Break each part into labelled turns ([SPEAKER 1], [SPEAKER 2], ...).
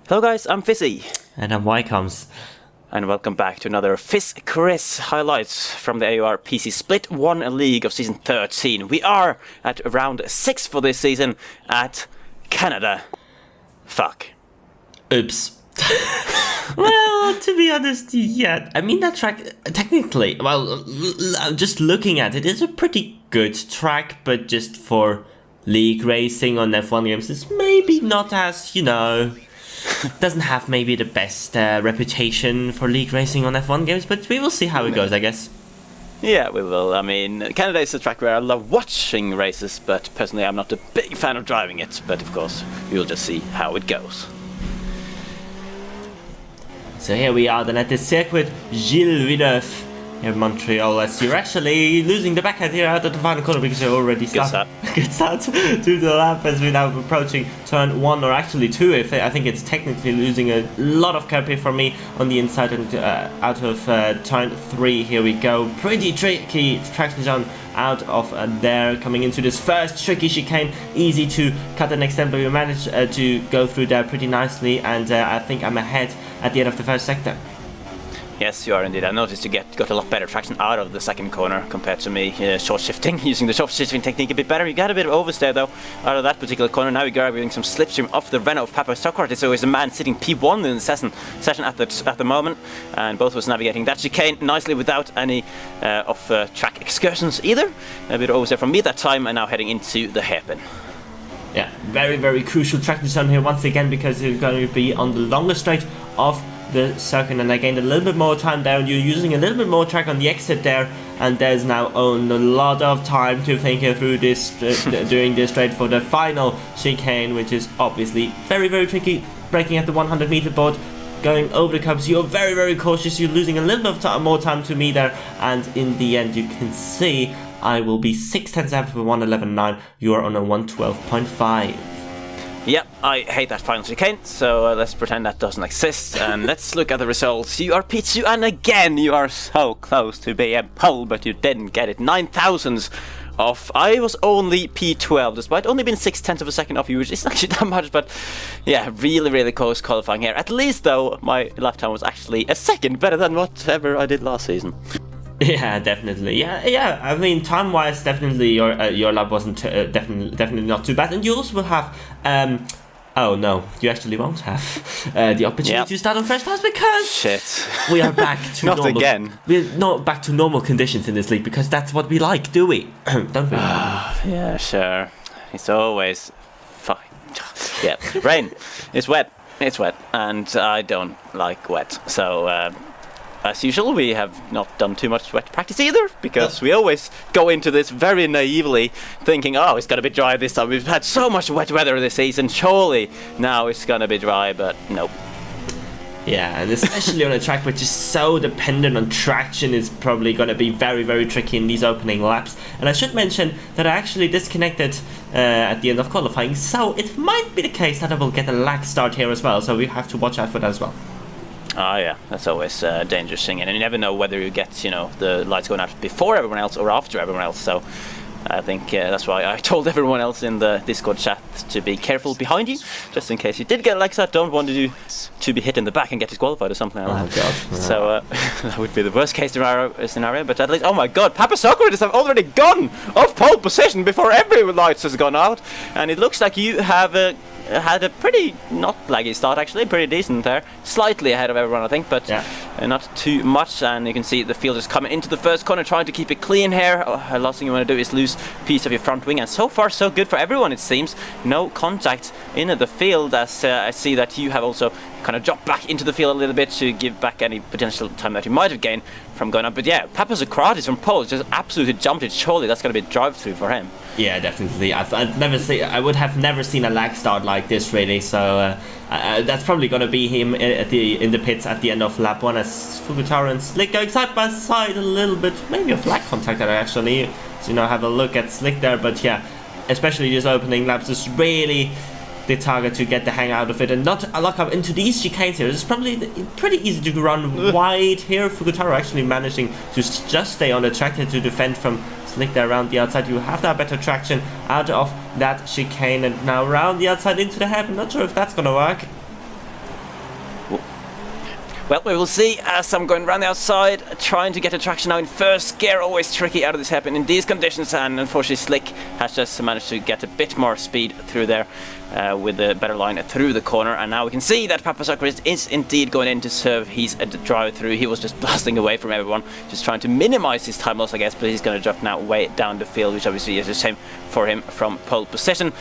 [SPEAKER 1] Hello guys, I'm Fizzy.
[SPEAKER 2] And I'm Ycoms.
[SPEAKER 1] And welcome back to another FisChris highlights from the AOR PC Split 1 League of Season 13. We are at round 6 for this season at Canada. Fuck.
[SPEAKER 2] Oops. Well, to be honest, yeah. I mean, that track, technically, well, just looking at it, it's a pretty good track, but just for league racing on F1 games, it's maybe not as, doesn't have maybe the best reputation for league racing on F1 games, but we will see how it goes, I guess.
[SPEAKER 1] Yeah, we will. I mean, Canada is a track where I love watching races, but personally I'm not a big fan of driving it. But of course, we will just see how it goes.
[SPEAKER 2] So here we are then at the Circuit Gilles Villeneuve here in Montreal, as you're actually losing the backhand here out of the final corner because you're already stuck. Good start to the lap as we're now approaching turn 1, or actually 2. I think it's technically losing a lot of curb here for me on the inside, and out of turn 3 here we go. Pretty tricky traction zone out of there, coming into this first tricky chicane. Easy to cut the next end, but we managed to go through there pretty nicely, and I think I'm ahead at the end of the first sector.
[SPEAKER 1] Yes, you are indeed. I noticed you got a lot better traction out of the second corner compared to me short shifting, using the short shifting technique a bit better. You got a bit of oversteer though out of that particular corner. Now you're grabbing some slipstream off the Renault of Papa Socrates. So there's a man sitting P1 in the session at the moment, and both of us navigating that chicane nicely without any off-track excursions either. A bit of oversteer from me that time, and now heading into the hairpin.
[SPEAKER 2] Yeah, very, very crucial traction zone here once again, because it's going to be on the longer straight of the circuit, and I gained a little bit more time there, and you're using a little bit more track on the exit there, and there's now a lot of time to think through this during this straight for the final chicane, which is obviously very, very tricky. Braking at the 100 meter board, going over the curbs, you're very, very cautious. You're losing a little bit of more time to me there, and in the end you can see I will be 6/10 after 111.9. You are on a 112.5.
[SPEAKER 1] Yep, I hate that final chicane, so let's pretend that doesn't exist, and let's look at the results. You are P2, and again you are so close to being pole, but you didn't get it. 9,000ths off. I was only P12, despite only being 6/10 of a second off you, which isn't actually that much, but yeah, really, really close qualifying here. At least, though, my lap time was actually a second better than whatever I did last season.
[SPEAKER 2] Yeah, definitely. Yeah. I mean, time-wise, definitely your lap wasn't definitely not too bad, and you also will have. Oh no, you actually won't have the opportunity to start on fresh tires, because we are back to
[SPEAKER 1] not
[SPEAKER 2] normal.
[SPEAKER 1] Again.
[SPEAKER 2] We're not back to normal conditions in this league, because that's what we like, do we? Don't we?
[SPEAKER 1] Yeah, sure. It's always fine. Yeah, rain. It's wet. It's wet, and I don't like wet. So. As usual, we have not done too much wet practice either, because we always go into this very naively thinking, oh, it's going to be dry this time. We've had so much wet weather this season, surely now it's going to be dry, but nope.
[SPEAKER 2] Yeah, and especially on a track which is so dependent on traction, is probably going to be very, very tricky in these opening laps. And I should mention that I actually disconnected at the end of qualifying, so it might be the case that I will get a lag start here as well, so we have to watch out for that as well.
[SPEAKER 1] Oh yeah, that's always a dangerous thing, and you never know whether you get, the lights going out before everyone else or after everyone else, so I think that's why I told everyone else in the Discord chat to be careful behind you, just in case you did get like that, don't want to be hit in the back and get disqualified or something like that.
[SPEAKER 2] Oh god.
[SPEAKER 1] So that would be the worst case scenario, but at least, oh my god, Papa Socrates have already gone off pole position before every lights has gone out, and it looks like you have had a pretty not laggy start, actually, pretty decent there, slightly ahead of everyone I think, but not too much, and you can see the field is coming into the first corner, trying to keep it clean here. The last thing you want to do is lose a piece of your front wing, and so far so good for everyone it seems. No contact in the field, as I see that you have also kind of dropped back into the field a little bit to give back any potential time that you might have gained from going up. But yeah, Papa Socrates from pole just absolutely jumped it. Surely that's going to be a drive-through for him. Yeah,
[SPEAKER 2] definitely. I would have never seen a lag start like this, really. So that's probably going to be him in the pits at the end of lap 1, as Fugutaro and Slick going side by side a little bit. Maybe a flag contact there, actually. So, have a look at Slick there. But yeah, especially these opening laps is really the target to get the hang out of it and not lock up into these chicanes here. It's probably pretty easy to run wide here. Fugutaro actually managing to just stay on the track to defend from Slick there around the outside. You have that better traction out of that chicane, and now around the outside into the hairpin. Not sure if that's gonna work.
[SPEAKER 1] Well, we will see as I'm going around the outside, trying to get the traction now in first gear. Always tricky out of this happen in these conditions, and unfortunately Slick has just managed to get a bit more speed through there with a better line through the corner. And now we can see that FisChris is indeed going in to serve his drive through. He was just blasting away from everyone, just trying to minimize his time loss, I guess, but he's going to drop now way down the field, which obviously is a shame for him from pole position.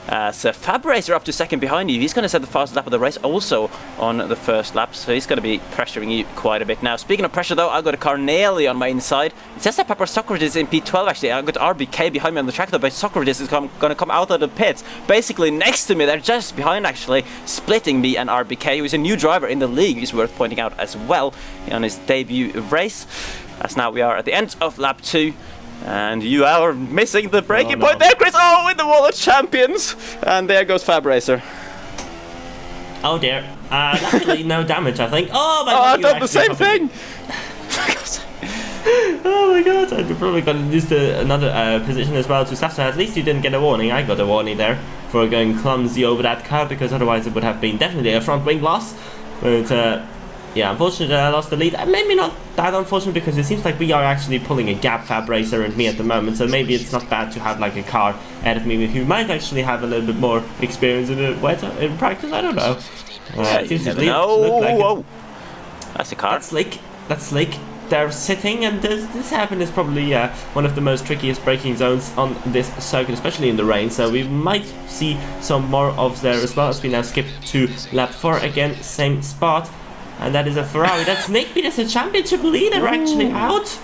[SPEAKER 1] So FabRacer up to second behind you. He's going to set the fastest lap of the race also on the first lap, so he's going to be pressuring you quite a bit. Now, speaking of pressure though, I've got a car nearly on my inside. It says that FisChris is in P12 actually. I've got RBK behind me on the track though, but FisChris is going to come out of the pits basically next to me. They're just behind actually, splitting me and RBK, who is a new driver in the league, is worth pointing out as well on his debut race. As now we are at the end of lap 2. And you are missing the braking point there, Chris. Oh, in the wall of champions. And there goes FabRacer.
[SPEAKER 2] Oh dear. Luckily no damage, I think. Oh my god.
[SPEAKER 1] I've done the same thing.
[SPEAKER 2] Oh my god. I'm probably going to lose another position as well to Staff. So at least you didn't get a warning. I got a warning there for going clumsy over that car, because otherwise it would have been definitely a front wing loss. But yeah, unfortunately I lost the lead. Maybe not that unfortunate, because it seems like we are actually pulling a gap, FabRacer and me, at the moment. So maybe it's not bad to have like a car ahead of me who might actually have a little bit more experience in practice. I don't know. It seems to look like
[SPEAKER 1] whoa. That's a car.
[SPEAKER 2] That's Slick. They're sitting, and this happen is probably one of the most trickiest braking zones on this circuit, especially in the rain. So we might see some more of there as well, as we now skip to lap 4 again, same spot. And that is a Ferrari. That's Nick B. That's a championship leader actually out.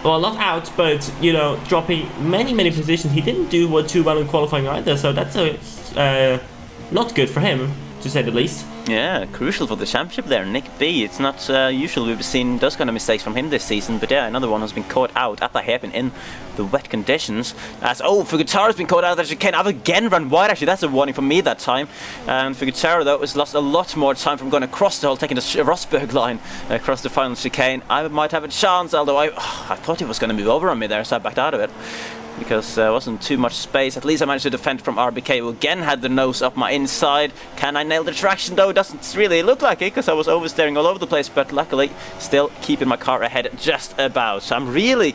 [SPEAKER 2] Well, not out, but, you know, dropping many positions. He didn't do too well in qualifying either, so that's not good for him, to say the least.
[SPEAKER 1] Yeah, crucial for the championship there, Nick B. It's not usual we've seen those kind of mistakes from him this season, but yeah, another one has been caught out at the hairpin in the wet conditions. As Fugitaro has been caught out. That chicane. I've again run wide. Actually, that's a warning for me that time. And Fugitaro though has lost a lot more time from going across the hole, taking the Rosberg line across the final chicane. I might have a chance, although I thought he was going to move over on me there, so I backed out of it, because there wasn't too much space. At least I managed to defend from RBK, who again had the nose up my inside. Can I nail the traction though? It doesn't really look like it, because I was oversteering all over the place, but luckily still keeping my car ahead just about. So I'm really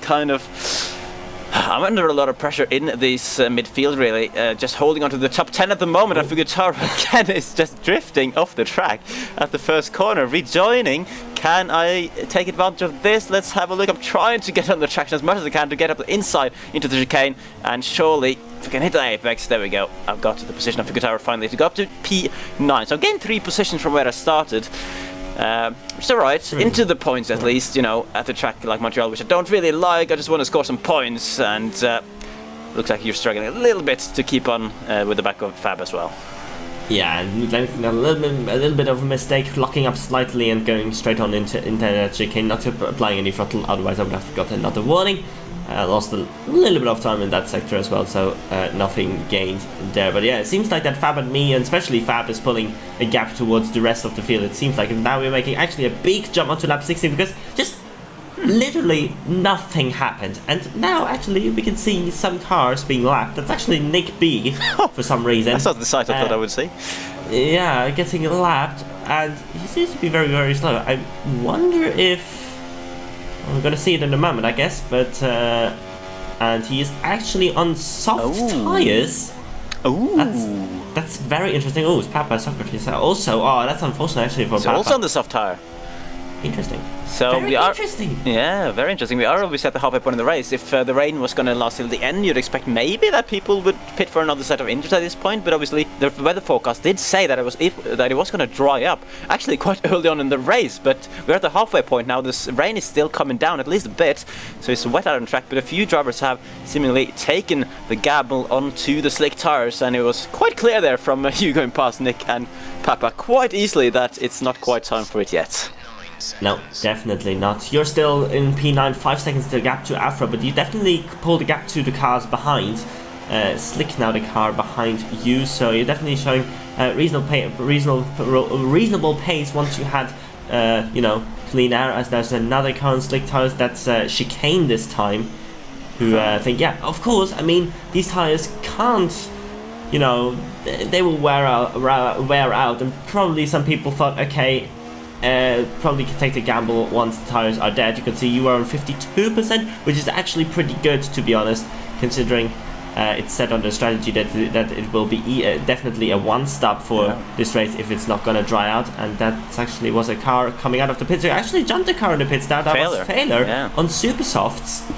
[SPEAKER 1] I'm under a lot of pressure in this midfield, really. Just holding on to the top 10 at the moment. And Fugitaro again is just drifting off the track at the first corner, rejoining. Can I take advantage of this? Let's have a look. I'm trying to get on the traction as much as I can to get up the inside into the chicane, and surely if I can hit the apex, there we go. I've got to the position of Fugitaro finally to go up to P9. So I've gained 3 positions from where I started. Which is alright, into the points at least, you know, at a track like Montreal, which I don't really like. I just want to score some points, and looks like you're struggling a little bit to keep on with the back of Fab as well.
[SPEAKER 2] Yeah, and a little bit of a mistake, locking up slightly and going straight on into that chicane, not applying any throttle, otherwise I would have got another warning. Lost a little bit of time in that sector as well, so nothing gained there. But yeah, it seems like that Fab and me, and especially Fab, is pulling a gap towards the rest of the field. It seems like now we're making actually a big jump onto lap 16, because just literally nothing happened. And now actually we can see some cars being lapped. That's actually Nick B for some reason.
[SPEAKER 1] That's not the sight I thought I would see.
[SPEAKER 2] Yeah, getting lapped, and he seems to be very slow. I wonder if... we're gonna see it in a moment, I guess, but and he is actually on soft tires. That's very interesting. Oh, it's FisChris also. Oh, that's unfortunate actually for Papa.
[SPEAKER 1] Also on the soft tire.
[SPEAKER 2] Interesting.
[SPEAKER 1] So
[SPEAKER 2] very interesting.
[SPEAKER 1] Yeah, very interesting. We are obviously at the halfway point in the race. If the rain was going to last till the end, you'd expect maybe that people would pit for another set of injuries at this point. But obviously, the weather forecast did say that it was going to dry up actually quite early on in the race. But we're at the halfway point now. This rain is still coming down at least a bit, so it's wet out on track. But a few drivers have seemingly taken the gamble onto the slick tires, and it was quite clear there from you going past Nick and Papa quite easily that it's not quite time for it yet.
[SPEAKER 2] No, definitely not. You're still in P9, 5 seconds to the gap to Afro, but you definitely pull the gap to the cars behind. Slick now the car behind you, so you're definitely showing reasonable pace once you had, you know, clean air. As there's another car on slick tires, that's Chicane this time, who think, yeah, of course. I mean, these tires can't, you know, they will wear out, and probably some people thought, okay, probably can take the gamble once the tires are dead. You can see you are on 52%, which is actually pretty good, to be honest, considering it's set on the strategy that it will be definitely a one-stop for this race if it's not going to dry out. And that actually was a car coming out of the pits. They actually jumped the car in the pits. That was failure on super softs.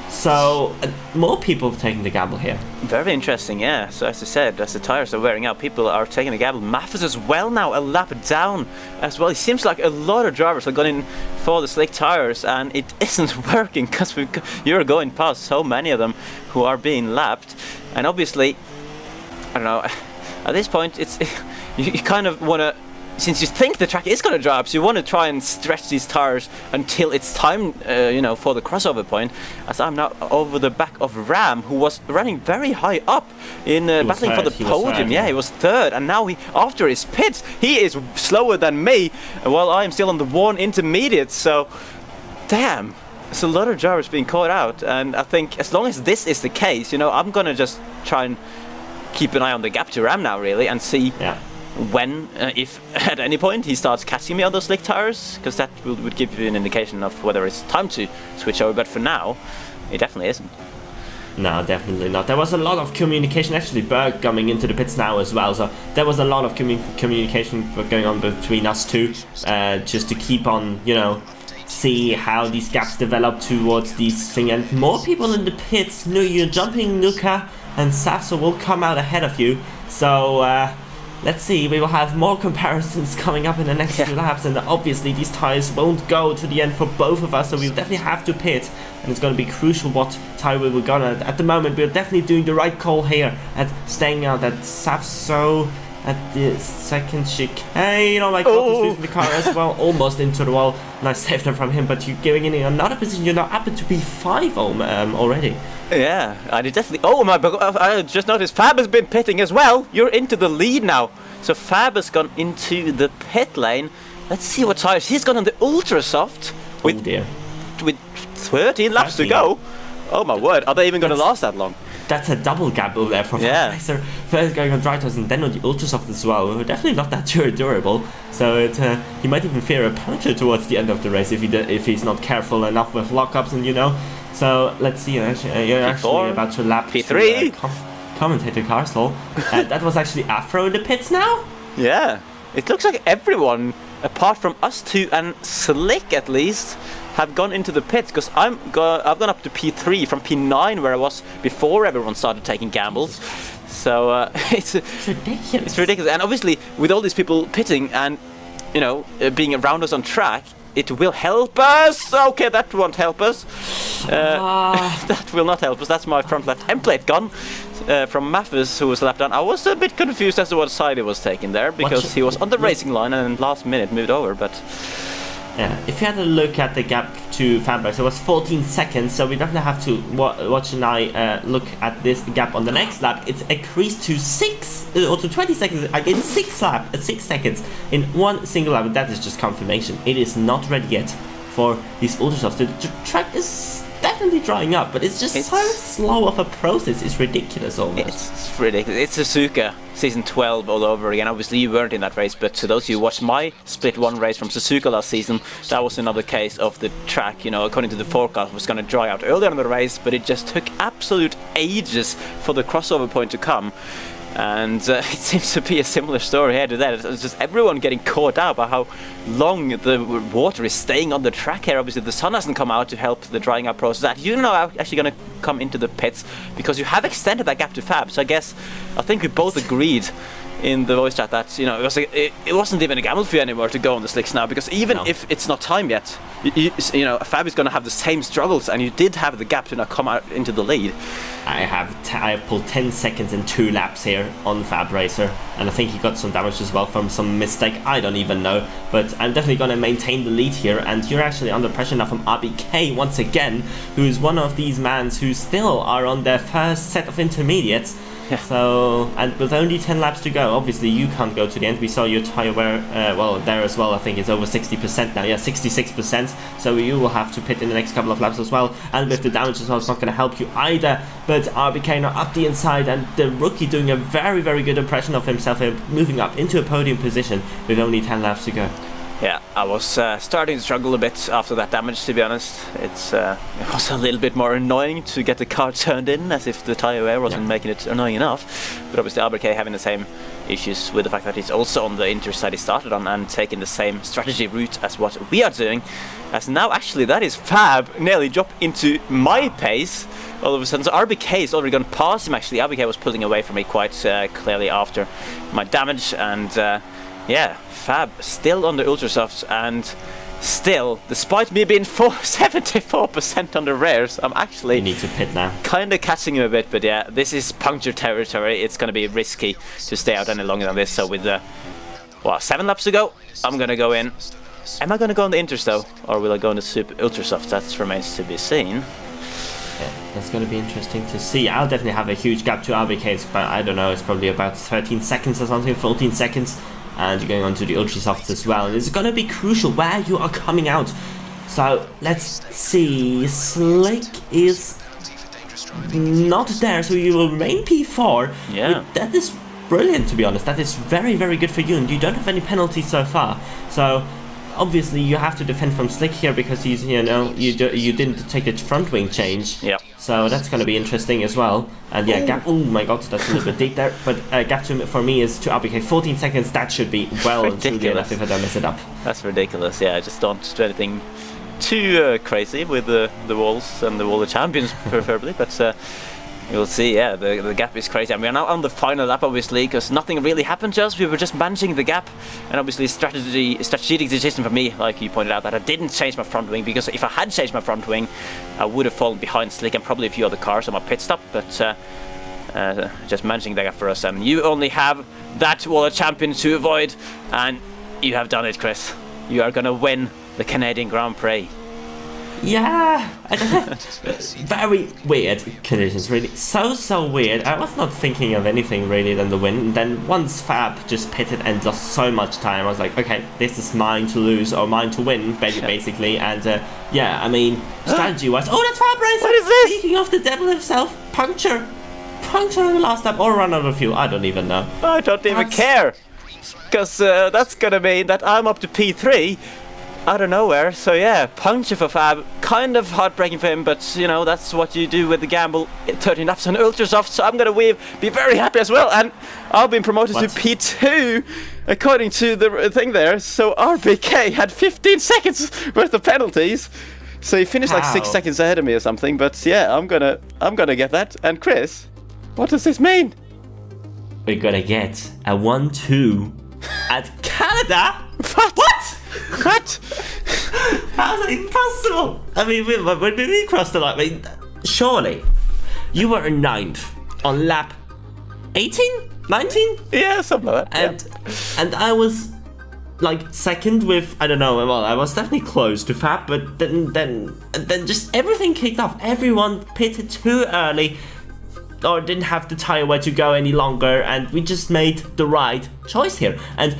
[SPEAKER 2] So more people taking the gamble here.
[SPEAKER 1] Very interesting, yeah. So as I said, as the tires are wearing out, people are taking the gamble. Maffis as well now, a lap down as well. It seems like a lot of drivers are going in for the slick tires, and it isn't working because you're going past so many of them who are being lapped. And obviously, I don't know, at this point, you kind of want to, since you think the track is going to dry up, so you want to try and stretch these tires until it's time, for the crossover point. As I'm now over the back of Ram, who was running very high up in battling for the podium. He was third, and now after his pits, he is slower than me, while I am still on the one intermediate. So, damn, it's a lot of drivers being caught out, and I think as long as this is the case, I'm going to just try and keep an eye on the gap to Ram now, really, and see. When, if at any point he starts catching me on those slick tires, because that would give you an indication of whether it's time to switch over. But for now, it definitely isn't.
[SPEAKER 2] No, definitely not. There was a lot of communication, actually. Berg coming into the pits now as well, so there was a lot of communication going on between us two, just to keep on, see how these gaps develop towards these things. And more people in the pits. You're jumping Nuka, and Safsa will come out ahead of you. So let's see, we will have more comparisons coming up in the next few laps, and obviously these tires won't go to the end for both of us, so we'll definitely have to pit, and it's going to be crucial what tire we will go on. At the moment, we're definitely doing the right call here at staying out at Safso at the second chicane. Oh my god, he's losing the car as well, almost into the wall. Nice saved him from him, but you're going in another position. You're now up to P5 already.
[SPEAKER 1] Yeah, I did definitely. Oh my god, I just noticed Fab has been pitting as well. You're into the lead now. So Fab has gone into the pit lane. Let's see what tires he's gone on the ultra soft with 13 laps to go. Oh my word, are they even going to last that long?
[SPEAKER 2] That's a double gap over there for Racer. First going on dry tires and then on the ultra soft as well. We're definitely not that durable. So he might even fear a puncture towards the end of the race if he's not careful enough with lockups and So let's see. You're actually about to lap
[SPEAKER 1] P3.
[SPEAKER 2] Commentator Carsol. That was actually Afro in the pits now.
[SPEAKER 1] Yeah, it looks like everyone apart from us two and Slick at least have gone into the pits, because I've gone up to P3 from P9 where I was before everyone started taking gambles. So it's ridiculous. It's ridiculous, and obviously with all these people pitting and being around us on track, it will help us. Okay, that won't help us. That will not help us. That's my front left template gone from Maffis, who was left down. I was a bit confused as to what side he was taking there, because he was on the racing line and last minute moved over, but.
[SPEAKER 2] Yeah, if you had a look at the gap to Fanbox, it was 14 seconds, so we definitely have to watch and I look at this gap on the next lap. It's increased to 20 seconds, again 6 seconds in one single lap. That is just confirmation. It is not ready yet for these ultra softs. The track is definitely drying up, but it's so slow of a process. It's ridiculous almost.
[SPEAKER 1] It's ridiculous. It's Suzuka season 12 all over again. Obviously you weren't in that race, but to those of you who watched my split one race from Suzuka last season, that was another case of the track, according to the forecast, was going to dry out earlier in the race, but it just took absolute ages for the crossover point to come. And it seems to be a similar story here to that. It's just everyone getting caught out by how long the water is staying on the track here. Obviously the sun hasn't come out to help the drying up process. And you're now actually going to come into the pits because you have extended that gap to Fab. So I think we both agreed in the voice chat that it wasn't even a gamble for you anymore to go on the slicks now, because even if it's not time yet, Fab is going to have the same struggles, and you did have the gap to now come out into the lead.
[SPEAKER 2] I have pulled 10 seconds in 2 laps here on Fab Racer, and I think he got some damage as well from some mistake. I don't even know, but I'm definitely going to maintain the lead here, and you're actually under pressure now from RBK once again, who is one of these mans who still are on their first set of intermediates. Yeah. So, and with only 10 laps to go, obviously you can't go to the end. We saw your tire wear, there as well. I think it's over 60% now. Yeah, 66%. So you will have to pit in the next couple of laps as well. And with the damage as well, it's not going to help you either. But RBK now up the inside, and the rookie doing a very, very good impression of himself, moving up into a podium position with only 10 laps to go.
[SPEAKER 1] Yeah, I was starting to struggle a bit after that damage, to be honest. It was a little bit more annoying to get the car turned in, as if the tyre wear wasn't making it annoying enough. But obviously RBK having the same issues with the fact that he's also on the Inter side he started on and taking the same strategy route as what we are doing. As now actually that is Fab nearly dropped into my pace all of a sudden. So RBK is already gone past him actually. RBK was pulling away from me quite clearly after my damage, and yeah, Fab still on the Ultrasofts, and still, despite me being 74% on the rares, I'm actually
[SPEAKER 2] You need to pit now.
[SPEAKER 1] kind of catching him a bit. But yeah, this is puncture territory. It's going to be risky to stay out any longer than this. So with 7 laps to go, I'm going to go in. Am I going to go on the Inters though, or will I go on the Super Ultrasofts? That remains to be seen.
[SPEAKER 2] Yeah, that's going to be interesting to see. I'll definitely have a huge gap to RBK's, but I don't know, it's probably about 13 seconds or something, 14 seconds. And you're going on to the Ultrasofts as well. And it's going to be crucial where you are coming out. So let's see. Slick is not there, so you will remain P4.
[SPEAKER 1] Yeah.
[SPEAKER 2] That is brilliant, to be honest. That is very, very good for you. And you don't have any penalties so far. So obviously you have to defend from Slick here because he's, you didn't take a front wing change.
[SPEAKER 1] Yeah.
[SPEAKER 2] So that's going to be interesting as well. And yeah, gap. Oh my god, that's a little bit deep there. But gap for me is to RBK 14 seconds. That should be well and truly enough if I don't mess it up.
[SPEAKER 1] That's ridiculous. Yeah, I just don't do anything too crazy with the walls and the wall of champions, preferably. But you'll see. Yeah, the gap is crazy, and we are now on the final lap, obviously, because nothing really happened to us. We were just managing the gap, and obviously strategic decision for me, like you pointed out, that I didn't change my front wing, because if I had changed my front wing, I would have fallen behind Slick and probably a few other cars on my pit stop. But just managing the gap for us, and you only have that wall of champions to avoid, and you have done it, Chris. You are gonna win the Canadian Grand Prix.
[SPEAKER 2] Yeah, very weird conditions, really. So weird. I was not thinking of anything really than the win. And then once Fab just pitted and lost so much time, I was like, okay, this is mine to lose or mine to win, basically. And yeah, I mean, strategy-wise, oh, that's Fab Racer.
[SPEAKER 1] What is this?
[SPEAKER 2] Speaking of the devil himself, puncture on the last lap or run out of fuel. I don't even know.
[SPEAKER 1] I don't even care, because that's gonna mean that I'm up to P3 out of nowhere. So yeah, puncture for Fab, kind of heartbreaking for him, but you know, that's what you do with the gamble. 13 laps on Ultrasoft, so I'm gonna be very happy as well, and I've been promoted to P2 according to the thing there. So RBK had 15 seconds worth of penalties, so he finished like 6 seconds ahead of me or something. But yeah, I'm gonna get that. And Chris, what does this mean?
[SPEAKER 2] We're gonna get a 1-2 at Canada.
[SPEAKER 1] What? What?
[SPEAKER 2] How's that even possible? I mean, when we crossed the line, I mean, surely you were in 9th on lap 18, 19?
[SPEAKER 1] Yeah, something like that.
[SPEAKER 2] And I was like 2nd with, I don't know, well, I was definitely close to Fab, but then just everything kicked off. Everyone pitted too early or didn't have the tire wear to go any longer, and we just made the right choice here. And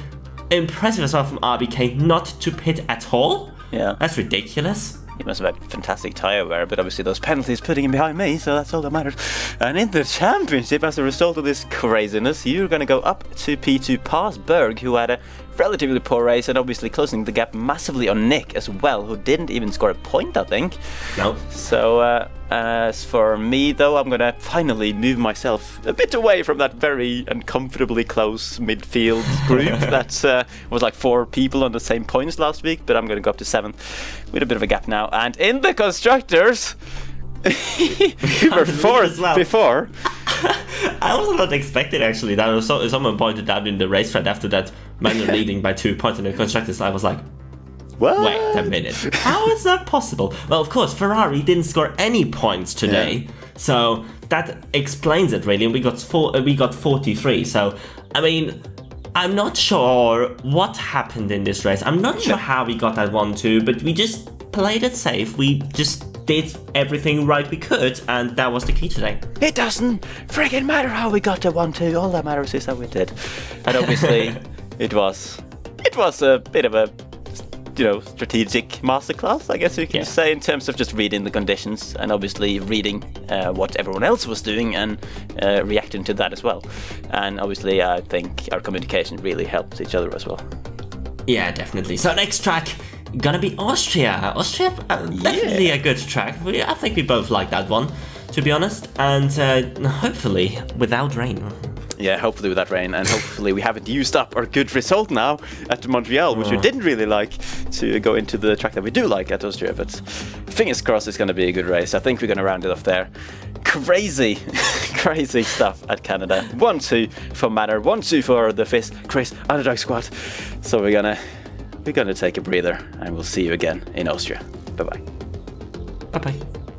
[SPEAKER 2] impressive as well from RBK not to pit at all.
[SPEAKER 1] Yeah.
[SPEAKER 2] That's ridiculous.
[SPEAKER 1] He must have had fantastic tyre wear, but obviously those penalties putting him behind me, so that's all that matters. And in the championship, as a result of this craziness, you're going to go up to P2 past Berg, who had a relatively poor race, and obviously closing the gap massively on Nick as well, who didn't even score a point, I think.
[SPEAKER 2] No.
[SPEAKER 1] So as for me, though, I'm going to finally move myself a bit away from that very uncomfortably close midfield group that was like 4 people on the same points last week, but I'm going to go up to 7th with a bit of a gap now. And in the constructors, we were 4th before.
[SPEAKER 2] I was not expecting actually that. Someone pointed out in the race thread after that man leading by 2 points in the constructors. I was like,
[SPEAKER 1] what?
[SPEAKER 2] Wait a minute. How is that possible? Well, of course, Ferrari didn't score any points today, so that explains it really. And we got 43. So, I mean, I'm not sure what happened in this race. I'm not sure how we got that 1-2, but we just played it safe. We just did everything right we could, and that was the key today.
[SPEAKER 1] It doesn't friggin' matter how we got to 1-2. All that matters is how we did. And obviously, it was a bit of a, strategic masterclass, I guess you can say, in terms of just reading the conditions and obviously reading what everyone else was doing and reacting to that as well. And obviously, I think our communication really helped each other as well.
[SPEAKER 2] Yeah, definitely. So next track, gonna be Austria. Austria, definitely a good track. I think we both like that one, to be honest. And hopefully without rain.
[SPEAKER 1] Yeah, hopefully with that rain, and hopefully we haven't used up our good result now at Montreal, which we didn't really like, to go into the track that we do like at Austria. But fingers crossed it's going to be a good race. I think we're going to round it off there. Crazy, crazy stuff at Canada. 1-2 for Manor, 1-2 for the FisChris Underdog Squad. So we're gonna take a breather, and we'll see you again in Austria. Bye bye.
[SPEAKER 2] Bye bye.